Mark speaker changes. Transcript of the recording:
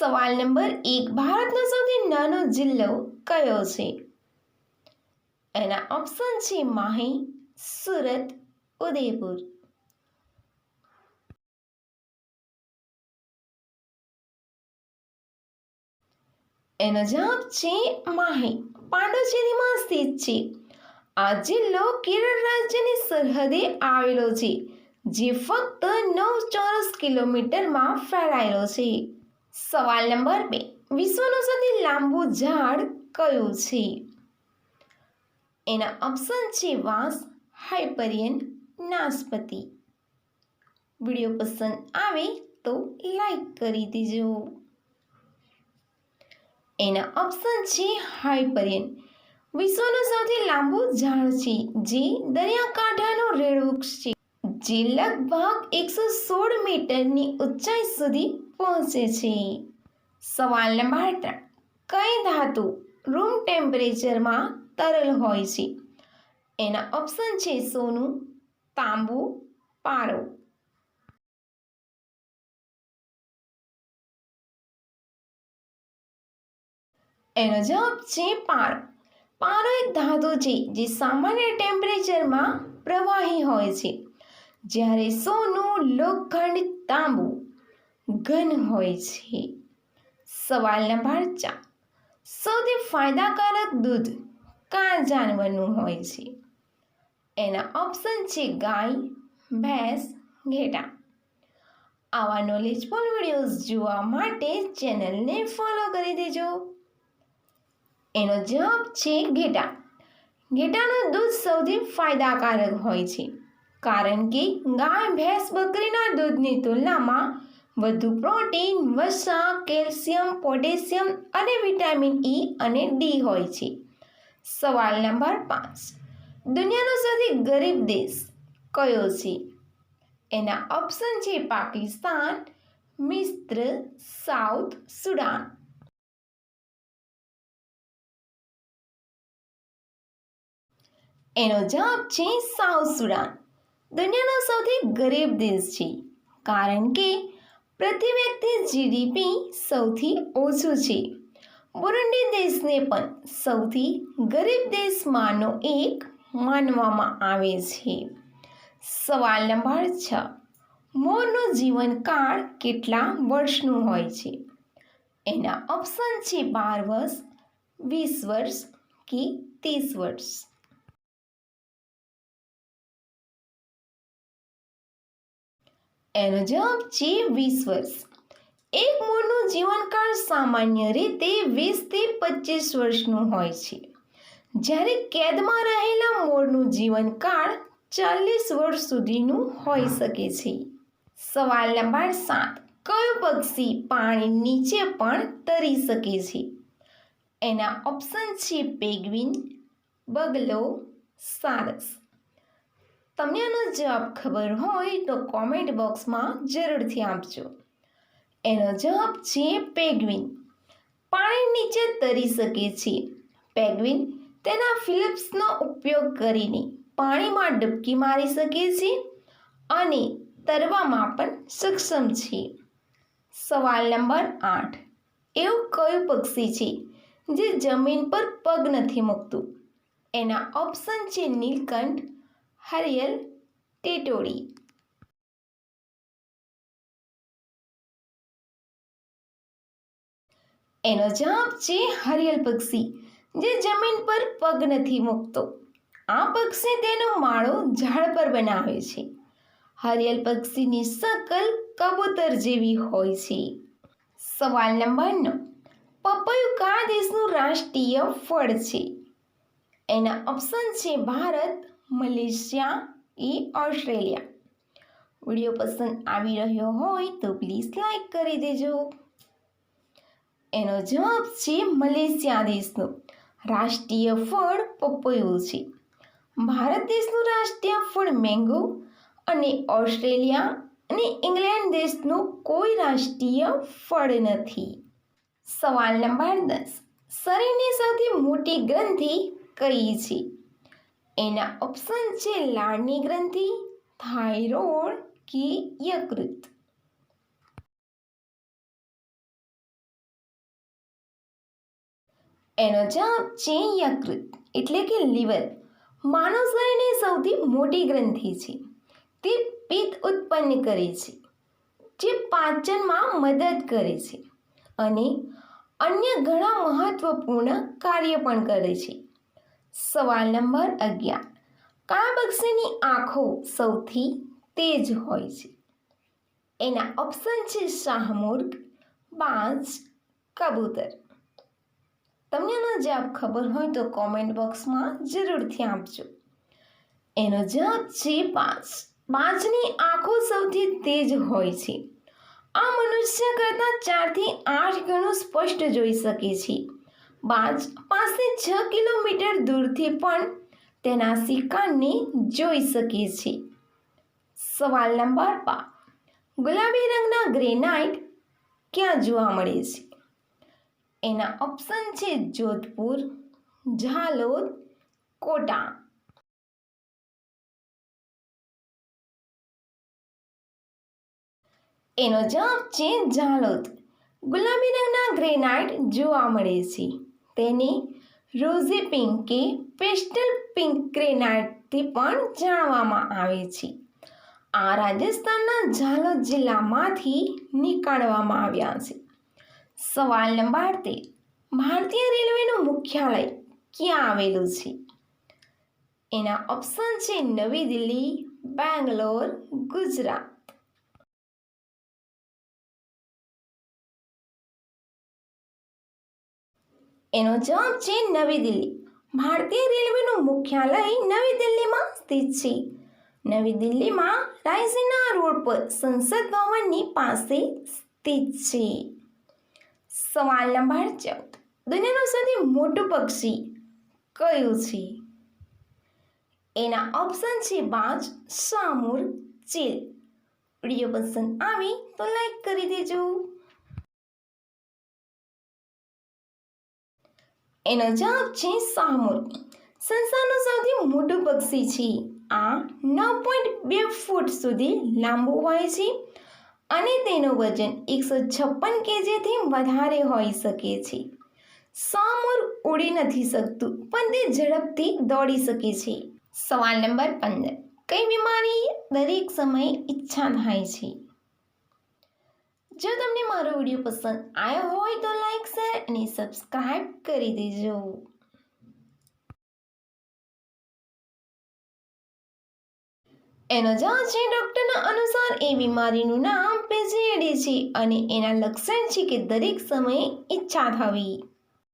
Speaker 1: સવાલ નંબર 1, ભારતનો સૌથી નાનો જિલ્લો કયો છે? એના ઓપ્શન છે માહી, સુરત, ઉદયપુર. એનો જવાબ છે માહી. પાંડુચેરીમાં સ્થિત છે. આ જિલ્લો કેરળ રાજ્યની સરહદે આવેલો છે, જે ફક્ત 9 ચોરસ કિલોમીટરમાં ફેલાયેલો છે. સવાલ નંબર 2, વિશ્વનું સૌથી લાંબુ ઝાડ કયું છે? એના ઓપ્શન છે વાંસ, હાઇપરિયન, નાશપતિ. વિડીયો પસંદ આવે તો લાઈક કરી દેજો. એના ઓપ્શન છે હાઇપરિયન. વિશ્વનું સૌથી લાંબુ ઝાડ છે, જે દરિયાકાંઠાનું રેડવૃક્ષ છે, જે લગભગ 116 મીટરની ઊંચાઈ સુધી પહોંચે છે. સવાલ નંબર 3, કઈ ધાતુ રૂમ ટેમ્પરેચરમાં તરલ હોય છે? એના ઓપ્શન છે સોનું, તાંબુ, પારો. એનો જવાબ છે પારો. પારો એક ધાતુ છે જે સામાન્ય ટેમ્પરેચરમાં પ્રવાહી હોય છે, જ્યારે સોનું, લોખંડ, તાંબુ ઘન હોય છે. સવાલ નંબર 4, સૌથી ફાયદાકારક દૂધ કયા જાનવરનું હોય છે? એના ઓપ્શન છે ગાય, ભેંસ, ઘેટાં. આવા નોલેજફુલ વિડીયોઝ જોવા માટે ચેનલને ફોલો કરી દેજો. એનો જવાબ છે ઘેટાં. ઘેટાંનું દૂધ સૌથી ફાયદાકારક હોય છે, કારણ કે ગાય, ભેંસ, બકરીના દૂધની તુલનામાં વધુ પ્રોટીન, વસા, કેલ્શિયમ, પોટેશિયમ અને વિટામિન E અને D હોય છે. સવાલ નંબર 5, દુનિયાનો સૌથી ગરીબ દેશ કયો છે? એના ઓપ્શન છે પાકિસ્તાન, મિસ્ર, સાઉથ સુડાન. એનો જવાબ છે સાઉથ સુડાન. દુનિયાનો સૌથી ગરીબ દેશ છે, કારણ કે પ્રતિ વ્યક્તિ GDP સૌથી ઓછું છે. બુરુંડી દેશને પણ સૌથી ગરીબ દેશમાંનો એક માનવામાં આવે છે. સવાલ નંબર 6, મોરનું જીવનકાળ કેટલા વર્ષનું હોય છે? એના ઓપ્શન છે 12 વર્ષ, 20 વર્ષ કે 30 વર્ષ. એનો જવાબ છે 20 વર્ષ. એક મોરનું જીવનકાળ સામાન્ય રીતે 20 થી 25 વર્ષનું હોય છે, જ્યારે કેદમાં રહેલા મોરનું જીવનકાળ 40 વર્ષ સુધીનું હોઈ શકે છે. સવાલ નંબર 7, કયું પક્ષી પાણી નીચે પણ તરી શકે છે? એના ઓપ્શન છે પેંગ્વિન, બગલો, સારસ. તમને આનો જવાબ ખબર હોય તો કોમેન્ટ બોક્સમાં જરૂરથી આપજો. એનો જવાબ છે પેંગ્વિન. પાણી નીચે તરી શકે છે. પેંગ્વિન તેના ફિલિપ્સનો ઉપયોગ કરીને પાણીમાં ડૂબકી મારી શકે છે અને તરવામાં પણ સક્ષમ છે. સવાલ નંબર 8, એવું કયું પક્ષી છે જે જમીન પર પગ નથી મૂકતું? એના ઓપ્શન છે નીલકંઠ, હરિયલ, ટીટોડી. એનો જવાબ છે હરિયલ પક્ષી, જે જમીન પર પગ નથી મૂકતો. આ પક્ષી તેનો માળો ઝાડ પર બનાવે છે. હરિયલ પક્ષીની શકલ કબૂતર જેવી હોય છે. સવાલ નંબર 9, પપૈયું કયા દેશનું રાષ્ટ્રીય ફળ છે? એના ઓપ્શન છે ભારત, મલેશિયા એ ઓસ્ટ્રેલિયા. વિડીયો પસંદ આવી રહ્યો હોય તો પ્લીઝ લાઈક કરી દેજો. એનો જવાબ છે મલેશિયા દેશનું રાષ્ટ્રીય ફળ પપૈયું છે. ભારત દેશનું રાષ્ટ્રીય ફળ મેંગો અને ઓસ્ટ્રેલિયા અને ઇંગ્લેન્ડ દેશનું કોઈ રાષ્ટ્રીય ફળ નથી. સવાલ નંબર 10, શરીરની સૌથી મોટી ગ્રંથિ કઈ છે? એના ઓપ્શન છે લાળની ગ્રંથિ, થાઇરોઇડ કે યકૃત. એનો જવાબ છે યકૃત એટલે કે લીવર. માનવ શરીરની સૌથી મોટી ગ્રંથિ છે. તે પિત્ત ઉત્પન્ન કરે છે, જે પાચનમાં મદદ કરે છે અને અન્ય ઘણા મહત્વપૂર્ણ કાર્ય પણ કરે છે. સવાલ નંબર 11. કયા પક્ષીની આંખો સૌથી તેજ હોય છે? એના ઓપ્શન છે શાહમૃગ, બાજ, કબૂતર. તમને આનો જવાબ ખબર હોય તો કોમેન્ટ બોક્સમાં જરૂરથી આપજો. એનો જવાબ છે બાજ. બાજની આંખો સૌથી તેજ હોય છે. આ મનુષ્ય કરતાં 4 થી 8 ગણું સ્પષ્ટ જોઈ શકે છે. બાજ પાસે 6 કિલોમીટર દૂરથી પણ તેના શિકારને જોઈ શકે છે. સવાલ નંબર 12. ગુલાબી રંગના ગ્રેનાઇટ ક્યાં જોવા મળે છે? એના ઓપ્શન છે જોધપુર, ઝાલોદ, કોટા. એનો જવાબ છે ઝાલોદ. ગુલાબી રંગના ગ્રેનાઇટ જોવા મળે છે. તેને રોઝી પિંક કે પેસ્ટલ પિંક ગ્રેનાઇટથી પણ જાણવામાં આવે છે. આ રાજસ્થાનના ઝાલોદ જિલ્લામાંથી નીકાળવામાં આવ્યા છે. સવાલ નંબર 13. ભારતીય રેલવેનું મુખ્યાલય ક્યાં આવેલું છે? એના ઓપ્શન છે નવી દિલ્હી, બેંગ્લોર, ગુજરાત. એનો જવાબ છે નવી દિલ્હી. ભારતીય રેલવેનું મુખ્યાલય નવી દિલ્હીમાં સ્થિત છે. નવી દિલ્હીમાં રાયસીના રોડ પર સંસદ ભવનની પાસે સ્થિત છે. સવાલ નંબર 14. દુનિયાનું સૌથી મોટું પક્ષી કયું છે? એના ઓપ્શન છે બાજ, શામૂર, ચીલ. વિડીયો પસંદ આવી તો લાઈક કરી દેજો. એનો જવાબ છે શામૂર. સંસારનું સૌથી મોટું પક્ષી છે. આ 9.2 ફૂટ સુધી લાંબુ હોય છે અને તેનું વજન 156 કેજીથી વધારે હોઈ શકે છે. શામૂર ઉડી નથી શકતું, પણ તે ઝડપથી દોડી શકે છે. સવાલ નંબર 15. કઈ બીમારી દરેક સમયે ઈચ્છા થાય છે? જો તમને મારો વિડીયો પસંદ આવ્યો હોય તો લાઈક, શેર અને સબસ્ક્રાઇબ કરી દેજો. એનો જવાબ છે ડૉક્ટરના અનુસાર એ બીમારીનું નામ PCOD છે અને એના લક્ષણ છે કે દરેક સમયે ઈચ્છા થવી.